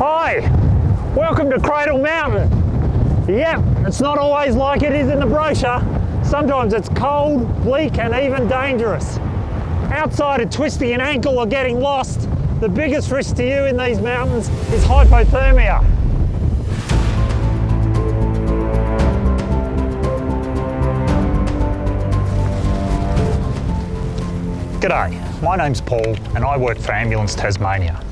Hi, welcome to Cradle Mountain. Yep, it's not always like it is in the brochure. Sometimes it's cold, bleak and even dangerous. Outside of twisting an ankle or getting lost, the biggest risk to you in these mountains is hypothermia. G'day, my name's Paul and I work for Ambulance Tasmania.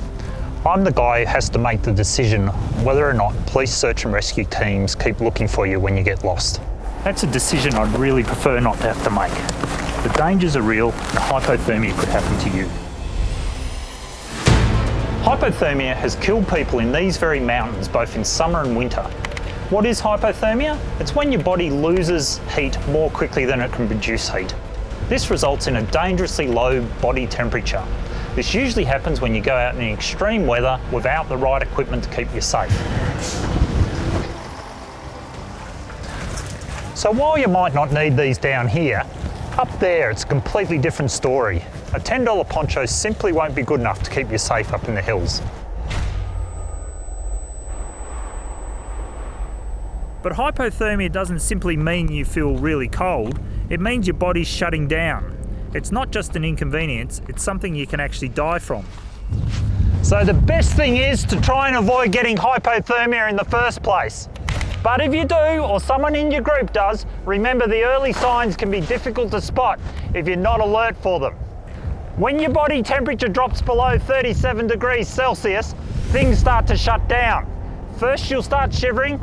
I'm the guy who has to make the decision whether or not police search and rescue teams keep looking for you when you get lost. That's a decision I'd really prefer not to have to make. The dangers are real and hypothermia could happen to you. Hypothermia has killed people in these very mountains both in summer and winter. What is hypothermia? It's when your body loses heat more quickly than it can produce heat. This results in a dangerously low body temperature. This usually happens when you go out in extreme weather without the right equipment to keep you safe. So while you might not need these down here, up there it's a completely different story. A $10 poncho simply won't be good enough to keep you safe up in the hills. But hypothermia doesn't simply mean you feel really cold, it means your body's shutting down. It's not just an inconvenience, it's something you can actually die from. So the best thing is to try and avoid getting hypothermia in the first place. But if you do, or someone in your group does, remember the early signs can be difficult to spot if you're not alert for them. When your body temperature drops below 37 degrees Celsius, things start to shut down. First you'll start shivering.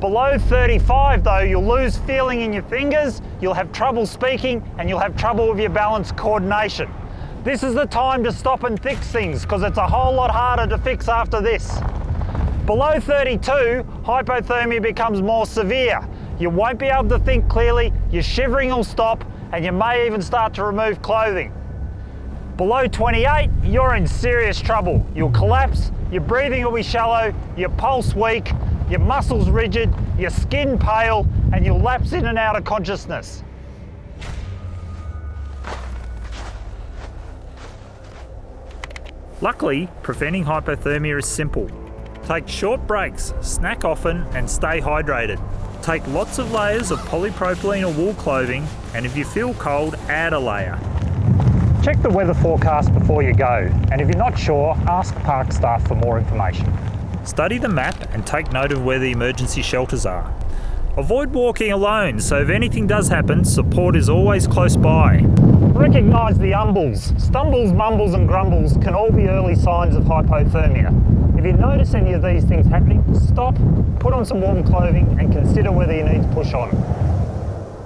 Below 35 though, you'll lose feeling in your fingers, you'll have trouble speaking, and you'll have trouble with your balance coordination. This is the time to stop and fix things, because it's a whole lot harder to fix after this. Below 32, hypothermia becomes more severe. You won't be able to think clearly, your shivering will stop, and you may even start to remove clothing. Below 28, you're in serious trouble. You'll collapse, your breathing will be shallow, your pulse weak, your muscles rigid, your skin pale, and you'll lapse in and out of consciousness. Luckily, preventing hypothermia is simple. Take short breaks, snack often, and stay hydrated. Take lots of layers of polypropylene or wool clothing, and if you feel cold, add a layer. Check the weather forecast before you go, and if you're not sure, ask park staff for more information. Study the map and take note of where the emergency shelters are. Avoid walking alone, so if anything does happen, support is always close by. Recognise the umbles. Stumbles, mumbles and grumbles can all be early signs of hypothermia. If you notice any of these things happening, stop, put on some warm clothing and consider whether you need to push on.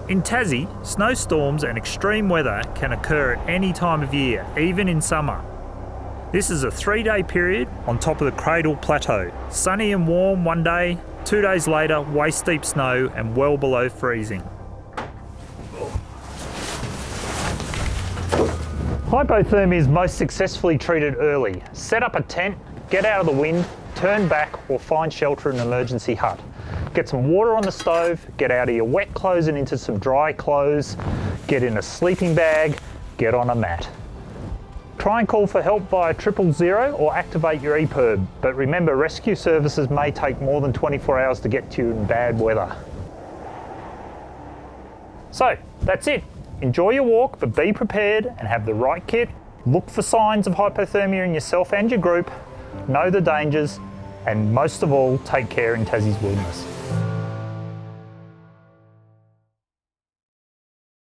In Tassie, snowstorms and extreme weather can occur at any time of year, even in summer. This is a 3-day period on top of the Cradle Plateau. Sunny and warm one day, 2 days later, waist-deep snow and well below freezing. Hypothermia is most successfully treated early. Set up a tent, get out of the wind, turn back or find shelter in an emergency hut. Get some water on the stove, get out of your wet clothes and into some dry clothes, get in a sleeping bag, get on a mat. Try and call for help via 000 or activate your EPIRB, but remember rescue services may take more than 24 hours to get to you in bad weather. So, that's it. Enjoy your walk, but be prepared and have the right kit. Look for signs of hypothermia in yourself and your group, know the dangers, and most of all, take care in Tassie's wilderness.